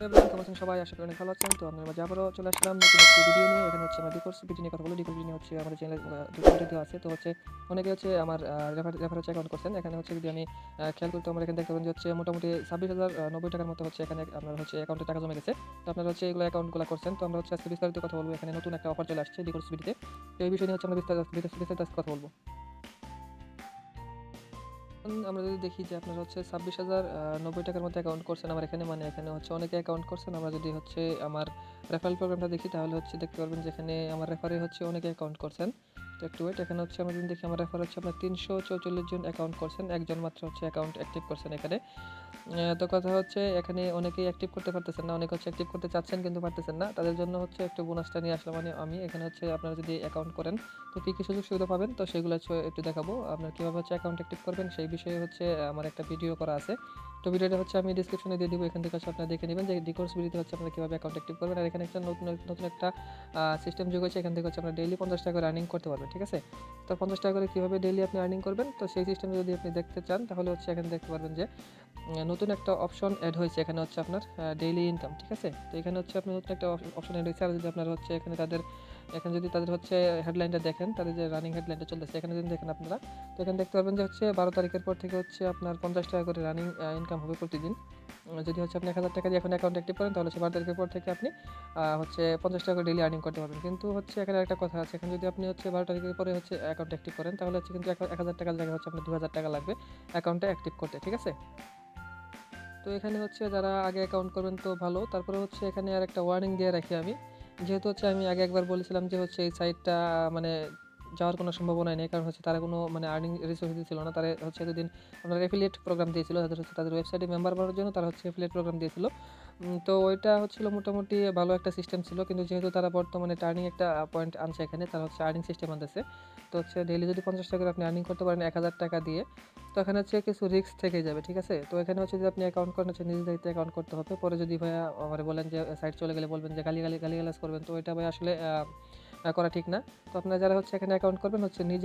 Everyone কেমন আছেন সবাই? আশা করি অনেক ভালো আছেন। তো আপনার মাঝে আবারও চলে আসলাম নতুন একটি ভিডিও নিয়ে। এখানে হচ্ছে আমরা Dcoursebd নিয়ে কথা বলব। Dcoursebd নিয়ে হচ্ছে আমাদের চ্যানেলে দুটো ভিডিও দেওয়া আছে। তো হচ্ছে অনেকে হচ্ছে আমার রেফারেন্স অ্যাকাউন্ট করছেন। এখানে হচ্ছে যদি আমি খেয়াল করি তো আমরা এখানে দেখতে পাবেন যে হচ্ছে মোটামুটি 26,090 টাকার মতো হচ্ছে এখানে আপনার হচ্ছে অ্যাকাউন্টে টাকা জমে গেছে। তো আপনারা হচ্ছে এগুলো অ্যাকাউন্টগুলো করছেন। তো আমরা হচ্ছে আজকে বিস্তারিত কথা বলব। এখানে নতুন একটা অফার চলে আসছে Dcoursebd তে। তো এই বিষয় নিয়ে হচ্ছে আমরা বিস্তারিত কথা বলব। আমরা যদি দেখি যে আপনারা হচ্ছে 26,090 টাকার মধ্যে অ্যাকাউন্ট করছেন আমার এখানে, মানে এখানে হচ্ছে অনেকে অ্যাকাউন্ট করছেন। আমরা যদি হচ্ছে আমার রেফারেল প্রোগ্রামটা দেখি তাহলে হচ্ছে দেখতে পারবেন যে এখানে আমার রেফারে হচ্ছে অনেকে অ্যাকাউন্ট করছেন। তো একটু ওয়েট, এখানে হচ্ছে আমরা যদি দেখি আমার রেফার হচ্ছে আপনার 344 জন অ্যাকাউন্ট করছেন, একজন মাত্র হচ্ছে অ্যাকাউন্ট অ্যাক্টিভ করছেন এখানে। তো কথা হচ্ছে এখানে অনেকেই অ্যাক্টিভ করতে পারতেছেন না, অনেকে হচ্ছে অ্যাক্টিভ করতে চাচ্ছেন কিন্তু পারতেছেন না। তাদের জন্য হচ্ছে একটু বোনাসটা নিয়ে আসলাম মানে আমি এখানে হচ্ছে আপনারা যদি অ্যাকাউন্ট করেন তো কী কী সুযোগ সুবিধা পাবেন তো সেগুলো হচ্ছে একটু দেখাবো। আপনার কীভাবে হচ্ছে অ্যাকাউন্ট অ্যাক্টিভ করবেন সেই বিষয়ে হচ্ছে আমার একটা ভিডিও করা আছে। তো ভিডিওটা হচ্ছে আমি ডিসক্রিপশনে দিয়ে দিব, এখান থেকে হচ্ছে আপনারা দেখে নেবেন যে Dcoursebd হচ্ছে আপনারা কীভাবে অ্যাকাউন্ট অ্যাক্টিভ করবেন। আর এখানে একটা নতুন একটা সিস্টেম যোগ হয়েছে, এখান থেকে হচ্ছে আপনারা ডেইলি 50 টাকা করে আর্নিং করতে পারবেন, ঠিক আছে? তো 50 টাকা করে কীভাবে ডেইলি আপনি আর্নিং করবেন তো সেই সিস্টেম যদি আপনি দেখতে চান তাহলে হচ্ছে এখানে দেখতে পারবেন যে নতুন একটা অপশন অ্যাড হয়েছে এখানে হচ্ছে আপনার ডেইলি ইনকাম, ঠিক আছে? তো এখানে হচ্ছে আপনি নতুন একটা অপশন অ্যাড হয়েছে। আর যদি আপনার হচ্ছে এখানে যদি তাদের হচ্ছে হেডলাইনটা দেখেন, তাদের যে রানিং হেডলাইনটা চলতেছে এখানে যদি দেখেন আপনারা, তো এখানে দেখতে পারবেন যে হচ্ছে 12 তারিখের পর থেকে হচ্ছে আপনার 50 টাকা করে রানিং ইনকাম হবে প্রতিদিন। যদি হচ্ছে আপনি 1,000 টাকা দিয়ে এখন অ্যাকাউন্ট অ্যাক্টিভ করেন তাহলে হচ্ছে 12 তারিখের পর থেকে আপনি হচ্ছে 50 টাকা করে ডেইলি আর্নিং করতে পারবেন। কিন্তু হচ্ছে এখানে একটা কথা আছে, এখানে যদি আপনি হচ্ছে 12 তারিখের পরে হচ্ছে অ্যাকাউন্ট অ্যাক্টিভ করেন তাহলে হচ্ছে কিন্তু 1,000 টাকার জায়গায় হচ্ছে আপনার 2,000 টাকা লাগবে অ্যাকাউন্টটা অ্যাক্টিভ করতে, ঠিক আছে? তো এখানে হচ্ছে যারা আগে অ্যাকাউন্ট করবেন তো ভালো। তারপরে হচ্ছে এখানে আর একটা ওয়ার্নিং দিয়ে রাখি আমি, যেহেতু হচ্ছে আমি আগে একবার বলেছিলাম যে হচ্ছে এই সাইটটা মানে যাওয়ার কোনো সম্ভাবনাই নেই, কারণ হচ্ছে তারা কোনো মানে আর্নিং রিসোর্স দিচ্ছিল না। তারা হচ্ছে এতদিন আপনার অ্যাফিলিয়েট প্রোগ্রাম দিয়েছিল, তাদের ওয়েবসাইটে মেম্বার বানানোর জন্য তারা হচ্ছে অ্যাফিলিয়েট প্রোগ্রাম দিয়েছিল। তো ওইটা হচ্ছিল মোটামুটি ভালো একটা সিস্টেম ছিল, কিন্তু যেহেতু তারা বর্তমানে টার্নিং একটা পয়েন্ট আনছে এখানে, তারা হচ্ছে আর্নিং সিস্টেম আনতেছে। তো হচ্ছে ডেইলি যদি 50 টাকা করে আপনি আর্নিং করতে পারেন 1,000 টাকা দিয়ে, তো এখানে হচ্ছে কিছু রিস্ক থেকে যাবে, ঠিক আছে? তো এখানে হচ্ছে যদি আপনি অ্যাকাউন্ট করেন হচ্ছে নিজের দায়িত্বে অ্যাকাউন্ট করতে হবে। পরে যদি ভাইয়া আমার বলেন যে সাইট চলে গেলে বলবেন যে গালিগালাজ করবেন, তো এটা ভাই আসলে করা ঠিক না। তো আপনারা যারা হচ্ছে এখানে অ্যাকাউন্ট করবেন হচ্ছে নিজ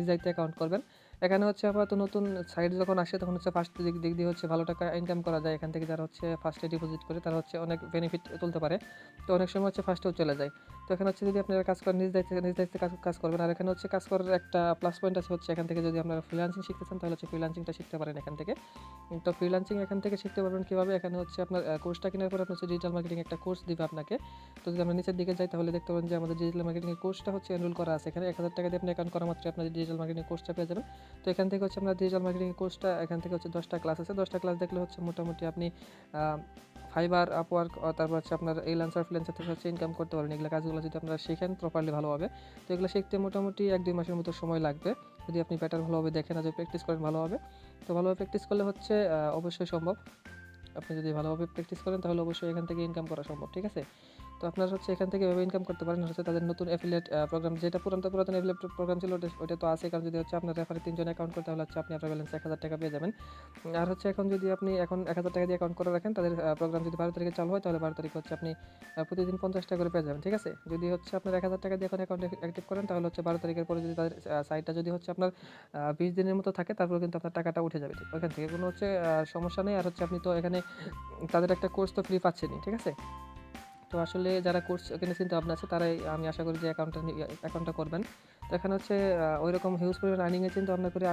দায়িত্বে অ্যাকাউন্ট করবেন। এখানে হচ্ছে আপাতত নতুন সাইট যখন আসে তখন হচ্ছে ফার্স্ট দিক দিয়ে হচ্ছে ভালো টাকা ইনকাম করা যায় এখান থেকে। যারা হচ্ছে ফার্স্টে ডিপোজিট করে তারা হচ্ছে অনেক বেনিফিট তুলতে পারে। তো অনেক সময় হচ্ছে ফার্স্টেও চলে যায়। তো এখানে হচ্ছে যদি আপনারা কাজ করেন নিজ দায়িত্বে কাজ করবেন। আর এখানে হচ্ছে কাজ করার একটা প্লাস পয়েন্ট আছে হচ্ছে এখান থেকে যদি আপনারা ফ্রিল্যান্সিং শিখতে চান তাহলে হচ্ছে ফ্রিল্যান্সিংটা শিখতে পারেন এখান থেকে। তো ফ্রিল্যান্সিং এখান থেকে শিখতে পারবেন কীভাবে, এখানে হচ্ছে আপনার কোর্সটা কেনার পরে আপনার হচ্ছে ডিজিটাল মার্কেটিং একটা কোর্স দিবে আপনাকে। তো যদি আমরা নিচের দিকে যাই তাহলে দেখতে পাবেন যে আমাদের ডিজিটাল মার্কেটিংয়ের কোর্সটা হচ্ছে এনরোল করা আছে এখানে। 1,000 টাকা দিয়ে আপনি অ্যাকাউন্ট করা মাত্র আপনার ডিজিটাল মার্কেটিং কোর্সটা পেয়ে যাবেন। তো এখান থেকে হচ্ছে আমরা ডিজিটাল মার্কেটিং কোর্সটা এখান থেকে হচ্ছে 10টা ক্লাস আছে, 10টা ক্লাস দেখলে হচ্ছে মোটামুটি আপনি ফাইবার, আপওয়ার্ক, তারপর হচ্ছে আপনার ফ্রিল্যান্সার থেকে হচ্ছে ইনকাম করতে পারেন। এগুলো কাজগুলো যদি আপনারা শিখেন প্রপারলি ভালোভাবে, তো এগুলো শিখতে মোটামুটি 1-2 মাসের মতো সময় লাগবে যদি আপনি প্যাটার্ন ভালোভাবে দেখেন আর যদি প্র্যাকটিস করেন ভালোভাবে। তো ভালোভাবে প্র্যাকটিস করলে হচ্ছে অবশ্যই সম্ভব। আপনি যদি ভালোভাবে প্র্যাকটিস করেন তাহলে অবশ্যই এখান থেকে ইনকাম করা সম্ভব, ঠিক আছে? তো আপনারা হচ্ছে এখান থেকে এভাবে ইনকাম করতে পারেন। হচ্ছে তাদের নতুন অ্যাফিলিয়েট প্রোগ্রাম, যেটা পুরাতন অ্যাফিলিয়েট প্রোগ্রাম ছিল ওটা তো আছে, কারণ যদি হচ্ছে আপনার রেফারে 3 জন অ্যাকাউন্ট করতে হলে হচ্ছে আপনি আপনার ব্যালেন্স 1,000 টাকা পেয়ে যাবেন। আর হচ্ছে এখন যদি আপনি এখন 1,000 টাকা দিয়ে অ্যাকাউন্ট করে রাখেন, তাদের প্রোগ্রাম যদি 12 তারিখে চালু হয় তাহলে 12 তারিখে হচ্ছে আপনি প্রতিদিন 50 টাকা করে পেয়ে যাবেন, ঠিক আছে? যদি হচ্ছে আপনার 1,000 টাকা দিয়ে এখন অ্যাকাউন্ট অ্যাক্টিভ করেন তাহলে হচ্ছে 12 তারিখের পরে যদি তাদের সাইটটা যদি হচ্ছে আপনার 20 দিনের মতো থাকে তারপরে কিন্তু আপনার টাকাটা উঠে যাবে, ঠিক ওখান থেকে কোনো হচ্ছে সমস্যা নেই। আর হচ্ছে আপনি তো এখানে তাদের একটা কোর্স তো ফ্রি পাচ্ছেনই, ঠিক আছে? তো আসলে যারা কোর্স এখানে চিন্তা ভাবনা আছে তারাই আমি আশা করি যে অ্যাকাউন্টটা করবেন। তো এখানে হচ্ছে ওইরকম হিউজ পরিমাণ আর্নিংয়ের চিন্তা ভাবনা করে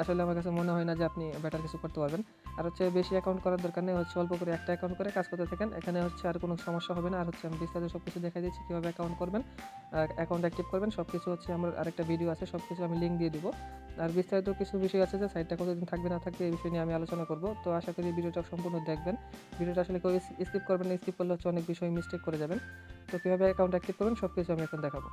আসলে আমার কাছে মনে হয় না যে আপনি বেটার কিছু করতে পারবেন। আর হচ্ছে বেশি অ্যাকাউন্ট করার দরকার নেই, হচ্ছে অল্প করে একটা অ্যাকাউন্ট করে কাজ করতে থাকেন। এখানে হচ্ছে আর কোনো সমস্যা হবে না। আর হচ্ছে আমি বিস্তারিত সব কিছু দেখাই দিচ্ছি কীভাবে অ্যাকাউন্ট করবেন, অ্যাকাউন্ট অ্যাক্টিভ করবেন, সব কিছু হচ্ছে আমার আরেকটা ভিডিও আছে, সব কিছু আমি লিঙ্ক দিয়ে দিব। আর বিস্তারিত কিছু বিষয় আছে যে সাইটটা কতদিন থাকবে না থাকবে এই বিষয় নিয়ে আমি আলোচনা করব। তো আশা করি ভিডিওটা সম্পূর্ণ দেখবেন। ভিডিওটা আসলে কেউ স্কিপ করবেন না, স্কিপ করলে হচ্ছে অনেক বিষয় মিস্টেক করে যাবেন। তো কীভাবে অ্যাকাউন্ট অ্যাক্টিভ করবেন সব কিছু আমি এখন দেখাবো।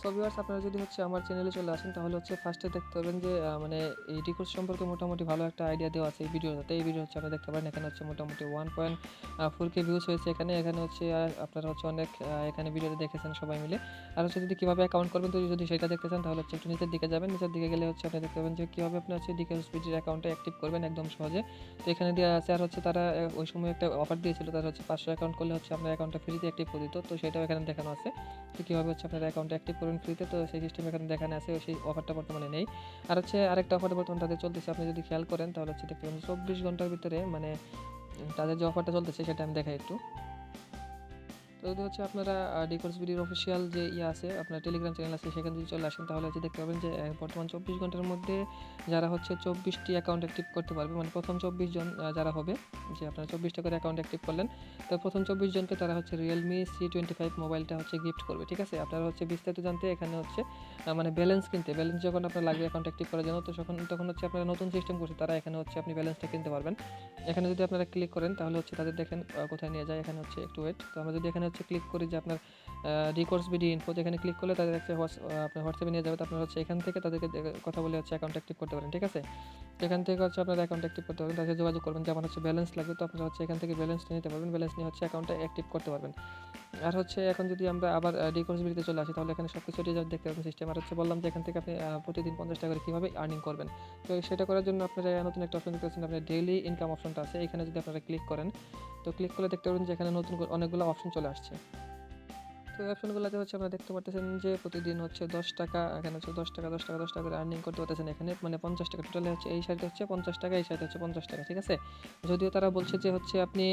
সো ভিউয়ার্স, আপনারা যদি হচ্ছে আমার চ্যানেলে চলে আসেন তাহলে হচ্ছে ফার্স্টে দেখতে পাবেন যে মানে এই ডিকোর্স সম্পর্কে মোটামুটি ভালো একটা আইডিয়া দেওয়া আছে এই ভিডিওটাতে। এই ভিডিও হচ্ছে আপনারা দেখতে পারেন, এখানে হচ্ছে মোটামুটি 1.4K ভিউজ হয়েছে এখানে হচ্ছে আপনারা হচ্ছে অনেক এখানে ভিডিওতে দেখেছেন সবাই মিলে। আর হচ্ছে যদি কীভাবে অ্যাকাউন্ট করবেন তো যদি সেটা দেখতে চান তাহলে হচ্ছে একটু নিচের দিকে যাবেন, নিচের দিকে গেলে হচ্ছে আপনি দেখতে পাবেন যে কীভাবে আপনি হচ্ছে Dcoursebd অ্যাকাউন্টটা অ্যাক্টিভ করবেন একদম সহজে। তো এখানে দেওয়া আছে। আর হচ্ছে তারা ওই সময় একটা অফার দিয়েছিল, তারা হচ্ছে 500 অ্যাকাউন্ট করলে হচ্ছে আপনার অ্যাকাউন্টটা ফ্রিতে অ্যাক্টিভ করে দিত। তো সেটাও এখানে দেখানো আছে তো কীভাবে হচ্ছে আপনার অ্যাকাউন্টটা অ্যাক্টিভ করবেন ফ্রিতে। তো সেই সিস্টেম এখানে দেখানো আছে, সেই অফারটা বর্তমানে নেই। আর হচ্ছে আরেকটা অফার বর্তমানে তাদের চলতেছে, আপনি যদি খেয়াল করেন তাহলে হচ্ছে দেখতে পাবেন 24 ঘন্টার ভিতরে মানে তাদের যে অফারটা চলতেছে সেটা আমি দেখাই একটু। তো যদি হচ্ছে আপনারা ডিকোর্সবিডির অফিসিয়াল যে আছে আপনার টেলিগ্রাম চ্যানেল আছে সেখানে যদি চলে আসেন তাহলে হচ্ছে দেখতে পাবেন যে বর্তমান 24 ঘন্টার মধ্যে যারা হচ্ছে 24টি অ্যাকাউন্ট অ্যাক্টিভ করতে পারবে, মানে প্রথম 24 জন যারা হবে, যে আপনারা 24টা করে অ্যাকাউন্ট অ্যাক্টিভ করলেন, তো প্রথম 24 জনকে তারা হচ্ছে রিয়েলমি C25 মোবাইলটা হচ্ছে গিফট করবে। ঠিক আছে, আপনারা হচ্ছে বিস্তারিত জানতে এখানে হচ্ছে মানে ব্যালেন্স যখন আপনার লাগবে অ্যাকাউন্ট অ্যাক্টিভ করার জন্য, তো তখন হচ্ছে আপনারা নতুন সিস্টেম করছে তারা এখানে হচ্ছে আপনি ব্যালেন্সটা কিনতে পারবেন। এখানে যদি আপনারা ক্লিক করেন তাহলে হচ্ছে তাদের দেখেন কোথায় নিয়ে যায়, এখানে হচ্ছে একটু ওয়েট। তো আমরা যদি এখানে হচ্ছে ক্লিক করি যে আপনার ডিকোর্সবিডি ইনফো, এখানে ক্লিক করলে তাদের একটা আপনার হোয়াটসঅ্যাপে নিয়ে যাবে। তো আপনারা হচ্ছে এখান থেকে তাদেরকে কথা বলে হচ্ছে অ্যাকাউন্ট অ্যাক্টিভ করতে পারেন। ঠিক আছে, এখান থেকে হচ্ছে আপনার অ্যাকাউন্ট অ্যাক্টিভ করতে পারবেন, তাদের যোগাযোগ করবেন যে আমার হচ্ছে ব্যালেন্স লাগবে, তো আপনারা হচ্ছে এখান থেকে ব্যালেন্সটা নিতে পারবেন, ব্যালেন্স নিয়ে হচ্ছে অ্যাকাউন্টটা অ্যাক্টিভ করতে পারবেন। আর হচ্ছে এখন যদি আমরা আবার ডিকোর্সবিডিতে চলে আসি তাহলে এখানে সব কিছু দেখতে পাবেন সিস্টেম। আর হচ্ছে বললাম যে এখান থেকে আপনি প্রতিদিন 50 টাকা করে কীভাবে আর্নিং করবেন। তো সেটা করার জন্য আপনারা নতুন একটা অপশন দেখতে পাচ্ছেন, আপনার ডেইলি ইনকাম অপশনটা আছে, এখানে যদি আপনারা ক্লিক করেন তো ক্লিক করলে দেখতে পাবেন যে এখানে নতুন অনেকগুলো অপশন চলে আসছে। তো এই অপশনগুলোতে হচ্ছে আপনারা দেখতে পাচ্ছেন যে প্রতিদিন হচ্ছে 10 টাকা, এখানে হচ্ছে 10 টাকা 10 টাকা 10 টাকা করে আর্নিং করতে পারতেছেন এখানে, মানে 50 টাকা টোটালে হচ্ছে এই সাইডে হচ্ছে 50 টাকা, এই সাইডে হচ্ছে 50 টাকা। ঠিক আছে, যদিও তারা বলছে যে হচ্ছে আপনি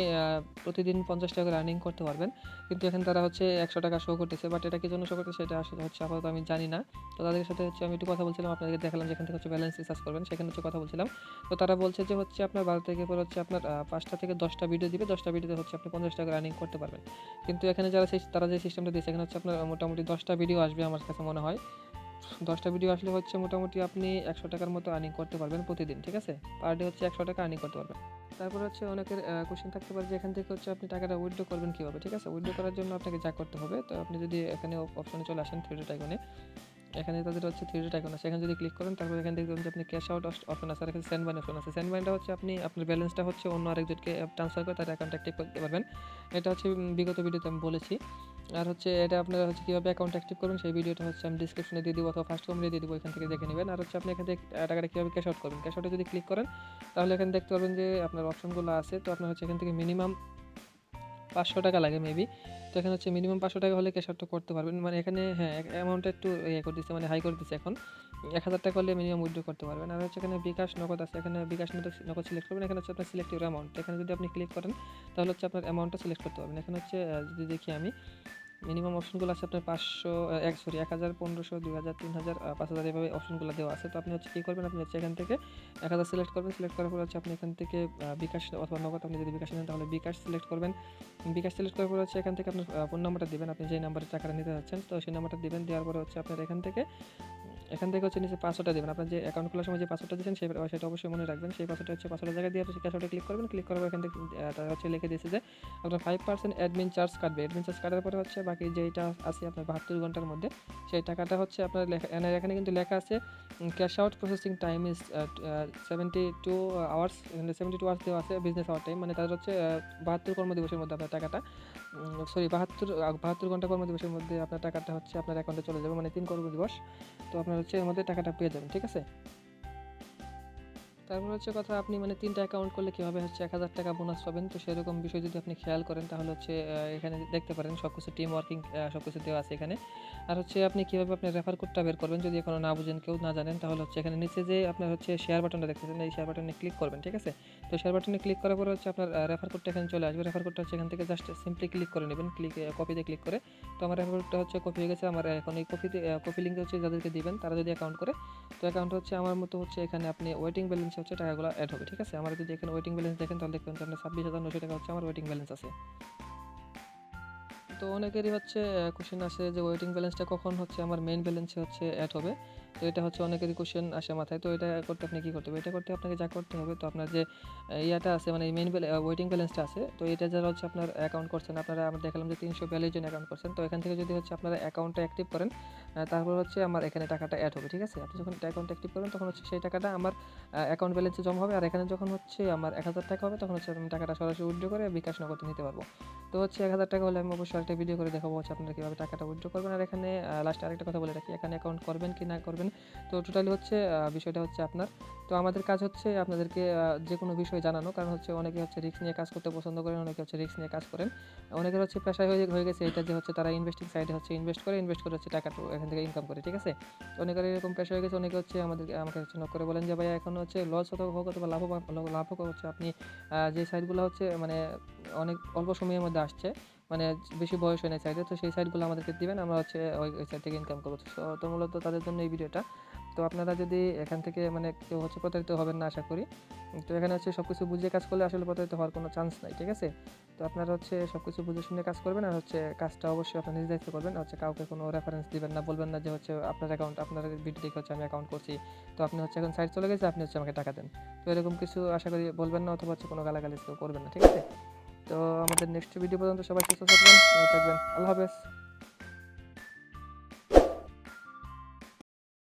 প্রতিদিন 50 টাকা করে আর্নিং করতে পারবেন, কিন্তু এখানে তারা হচ্ছে 100 টাকা শো করতেছে, বাট এটা কি জন্য শো করতেছে সেটা আসলে হচ্ছে আপাতত আমি জানি না। তো তাদের সাথে হচ্ছে আমি একটু কথা বলছিলাম, আপনাদেরকে দেখালাম যেখান থেকে হচ্ছে ব্যালেন্স রিসার্চ করবেন সেখানে হচ্ছে কথা বলছিলাম। তো তারা বলছে যে হচ্ছে আপনার 12 থেকে পরে হচ্ছে আপনার 5টা থেকে 10টা ভিডিও দিবে, 10টা ভিডিওতে হচ্ছে আপনি 50 টাকা আর্নিং করতে পারবেন। কিন্তু এখানে তারা যে সিস্টেমটা দিয়েছে এখানে হচ্ছে আপনার মোটামুটি 10টা ভিডিও আসবে আমার কাছে মনে হয়। 10টা ভিডিও আসলে হচ্ছে মোটামুটি আপনি 100 টাকার মতো আর্নিং করতে পারবেন প্রতিদিন। ঠিক আছে, পার ডে হচ্ছে 100 টাকা আর্নিং করতে পারবেন। তারপর হচ্ছে অনেকের কোশ্চেন থাকতে পারে যে এখান থেকে হচ্ছে আপনি টাকাটা উইথড্র করবেন কীভাবে। ঠিক আছে, উইথড্র করার জন্য আপনাকে যা করতে হবে, তো আপনি যদি এখানে অপশনে চলে আসেন থ্রি ডট আইকনে, এখানে তাদের হচ্ছে থ্রি ডট আইকন আছে, এখানে যদি ক্লিক করেন তারপর এখানে দেখবেন যে আপনি ক্যাশ আউট অপশন আছে, আর এখানে সেন্ড মানি অপশন আছে। সেন্ড মানিটা হচ্ছে আপনি আপনার ব্যালেন্সটা হচ্ছে অন্য আরেকজনকে ট্রান্সফার করে তার অ্যাকাউন্ট অ্যাক্টিভ করতে পারবেন। এটা হচ্ছে বিগত ভিডিওতে আমি বলেছি। আর হচ্ছে এটা আপনারা হচ্ছে কীভাবে অ্যাকাউন্ট অ্যাক্টিভ করবেন সেই ভিডিওটা হচ্ছে আমি ডিসক্রিপশনে দিয়ে দিব অথবা ফার্স্ট কমেন্টে দিয়ে দিব, এখান থেকে দেখে নেবেন। আর হচ্ছে আপনি এখান থেকে টাকাটা কীভাবে ক্যাশ আউট করবেন, ক্যাশ আউটে যদি ক্লিক করেন তাহলে এখানে দেখতে পারবেন যে আপনার অপশনগুলো আছে। তো আপনার হচ্ছে এখান থেকে মিনিমাম 500 টাকা লাগে মেবি, তো এখানে হচ্ছে মিনিমাম 500 টাকা হলে ক্যাশ আউটটা করতে পারবেন। মানে এখানে হ্যাঁ অ্যামাউন্টটা একটু করে দিচ্ছে, মানে হাই করে দিচ্ছে, এখন 1000 টাকা হলে মিনিমাম উইথড্র করতে পারবেন। আর হচ্ছে এখানে বিকাশ নগদ আছে, এখানে বিকাশ নগদ সিলেক্ট করবেন, এখানে হচ্ছে আপনার সিলেক্ট ইউর অ্যামাউন্ট, এখানে যদি আপনি ক্লিক করেন তাহলে হচ্ছে আপনার অ্যামাউন্টটা সিলেক্ট করতে পারবেন। এখানে হচ্ছে যদি দেখি আমি মিনিমাম অপশনগুলো আছে আপনার 500 1000 1500 2000 3000 5000 এভাবে অপশনগুলো দেওয়া আছে। তো আপনি হচ্ছে কী করবেন, আপনি হচ্ছে এখান থেকে 1000 সিলেক্ট করবেন, সিলেক্ট করার পর হচ্ছে আপনি এখান থেকে বিকাশ অথবা নগদ, আপনি যদি বিকাশ নেন তাহলে বিকাশ সিলেক্ট করবেন। বিকাশ সিলেক্ট করার পর হচ্ছে এখান থেকে আপনার ফোন নাম্বারটা দেবেন, আপনি যেই নাম্বারে টাকাটা নিতে যাচ্ছেন তো সেই নাম্বারটা দেবেন, দেওয়ার পরে হচ্ছে আপনার এখান থেকে হচ্ছে নিচে পাসওয়ার্ডটা দেবেন। আপনার যে অ্যাকাউন্ট খোলার সময় যে পাসওয়ার্ডটা দিয়েছেন সেটা অবশ্যই মনে রাখবেন। সেই পাসওয়ার্ডটা হচ্ছে পাসওয়ার্ডের জায়গায় দিয়ে আপনি ক্যাশ আউটে ক্লিক করবেন, ক্লিক করার পর এখান থেকে তারা হচ্ছে লিখে দিয়েছে যে আপনার 5% অ্যাডমিন চার্জ কাটবে। অ্যাডমিন চার্জ কাটার পরে হচ্ছে বাকি যেইটা আছে আপনার 72 ঘন্টার মধ্যে সেই টাকাটা হচ্ছে আপনার এখানে কিন্তু লেখা আছে cash out processing time is 72 hours, এখানে 72 আওয়ার্স দেওয়া আছে বিজনেস আওয়ার টাইম, মানে তাদের হচ্ছে 72 কর্মদিবসের মধ্যে আপনার টাকাটা 72 ঘন্টা কর্মদিবসের মধ্যে আপনার টাকাটা হচ্ছে আপনার অ্যাকাউন্টে চলে যাবে, মানে 3 কর্মদিবস। তো আপনার হচ্ছে এর মধ্যে টাকাটা পেয়ে যাবেন। ঠিক আছে, তারপর হচ্ছে কথা আপনি মানে 3টা অ্যাকাউন্ট করলে কীভাবে হচ্ছে 1000 টাকা বোনাস পাবেন। তো সেরকম বিষয় যদি আপনি খেয়াল করেন তাহলে হচ্ছে এখানে দেখতে পারেন সব কিছু টিম ওয়ার্কিং সব কিছু দেওয়া আছে এখানে। আর হচ্ছে আপনি কীভাবে আপনার রেফার কোডটা বের করবেন যদি এখনও না বুঝেন, কেউ না জানেন, তাহলে হচ্ছে এখানে নিচে যে আপনার হচ্ছে শেয়ার বাটনটা দেখতেছেন এই শেয়ার বাটনে ক্লিক করবেন। ঠিক আছে, তো শেয়ার বাটনে ক্লিক করার পরে হচ্ছে আপনার রেফার কোডটা এখানে চলে আসবে, রেফার কোডটা হচ্ছে এখান থেকে জাস্ট সিম্পলি ক্লিক করে নেবেন, কপিতে ক্লিক করে। তো আমার রেফার কোডটা হচ্ছে কপি হয়ে গেছে, আমার এখন এই কপি লিঙ্ক হচ্ছে যাদেরকে দিবেন তারা যদি অ্যাকাউন্ট করে, তো অ্যাকাউন্ট হচ্ছে আমার মতো হচ্ছে এখানে আপনি ওয়েটিং ব্যালেন্স হচ্ছে টাকাগুলো অ্যাড হবে। ঠিক আছে, আমার যদি এখানে ওয়েটিং ব্যালেন্স দেখেন তাহলে দেখবেন যে আপনার 26,900 টাকা হচ্ছে আমার ওয়েটিং ব্যালেন্স আছে। তো অনেকেরই হচ্ছে কোশ্চেন আসে যে ওয়েটিং ব্যালেন্সটা কখন হচ্ছে আমার মেইন ব্যালেন্সে হচ্ছে অ্যাড হবে। তো এটা হচ্ছে অনেকেরই কোশ্চেন আসে মাথায়। তো এটা করতে আপনি কী করতে হবে, এটা করতে আপনাকে যা করতে হবে, তো আপনার যে ইয়াটা আছে মানে মেইন ওয়েটিং ব্যালেন্সটা আছে, তো এটা যারা হচ্ছে আপনার অ্যাকাউন্ট করছেন, আপনারা আমরা দেখালাম যে 342 জন অ্যাকাউন্ট করছেন। তো এখান থেকে যদি হচ্ছে আপনারা অ্যাকাউন্টটা অ্যাক্টিভ করেন তারপর হচ্ছে আমার এখানে টাকাটা অ্যাড হবে। ঠিক আছে, আপনি যখন অ্যাকাউন্ট অ্যাক্টিভ করবেন তখন হচ্ছে সেই টাকাটা আমার অ্যাকাউন্ট ব্যালেন্সে জমা হবে, আর এখানে যখন হচ্ছে আমার 1000 টাকা হবে তখন হচ্ছে আমি টাকাটা সরাসরি উইথড্র করে বিকাশ নগদে নিতে পারবো। তো হচ্ছে 1000 টাকা হলে আমি অবশ্যই একটা ভিডিও করে দেখাবো হচ্ছে আপনারা কীভাবে টাকাটা উইথড্র করবেন। আর এখানে লাস্টে আরেকটা কথা বলে রাখি, এখানে অ্যাকাউন্ট করবেন কি না করবেন তো টোটালি হচ্ছে বিষয়টা হচ্ছে আপনার। তো আমাদের কাজ হচ্ছে আপনাদেরকে যে কোনো বিষয় জানানো, কারণ হচ্ছে অনেকে হচ্ছে রিস্ক নিয়ে কাজ করতে পছন্দ করেন, অনেকে হচ্ছে রিস্ক নিয়ে কাজ করেন। অনেকের হচ্ছে পেশায় হয়ে গেছে এটা যে হচ্ছে তারা ইনভেস্টিং সাইডে হচ্ছে ইনভেস্ট করে হচ্ছে টাকাটা এখান থেকে ইনকাম করে, ঠিক আছে? অনেকের এরকম পেশা হয়ে গেছে, অনেকে হচ্ছে আমাকে হচ্ছে নক করে বলেন যে ভাইয়া এখন হচ্ছে লস হোক অথবা লাভ হোক হচ্ছে আপনি যে সাইটগুলো হচ্ছে মানে অনেক অল্প সময়ের মধ্যে আসছে, মানে বেশি বয়স হয় না সাইডে, তো সেই সাইটগুলো আমাদেরকে দিবেন, আমরা হচ্ছে ওই সাইড থেকে ইনকাম করবো। তো মূলত তাদের জন্য এই ভিডিওটা। তো আপনারা যদি এখান থেকে মানে কেউ হচ্ছে প্রতারিত হবেন না আশা করি। তো এখানে হচ্ছে সব কিছু বুঝে কাজ করলে আসলে প্রতারিত হওয়ার কোনো চান্স নাই, ঠিক আছে? তো আপনারা হচ্ছে সব কিছু বুঝে শুনে কাজ করবেন, আর হচ্ছে কাজটা অবশ্যই আপনার নিজ দায়িত্ব করবেন, হচ্ছে কাউকে কোনো রেফারেন্স দিবেন না, বলবেন না যে হচ্ছে আপনার অ্যাকাউন্ট, আপনার ভিডিও দেখে হচ্ছে আমি অ্যাকাউন্ট করছি, তো আপনি হচ্ছে এখন সাইট চলে গেছে, আপনি হচ্ছে আমাকে টাকা দেন। তো এরকম কিছু আশা করি বলবেন না, অথবা হচ্ছে কোনো গালাগালি কেউ করবেন না, ঠিক আছে? তো আমাদের নেক্সট ভিডিও পর্যন্ত সবাই সুস্থ থাকবেন, ভালো থাকবেন, আল্লাহ হাফেজ।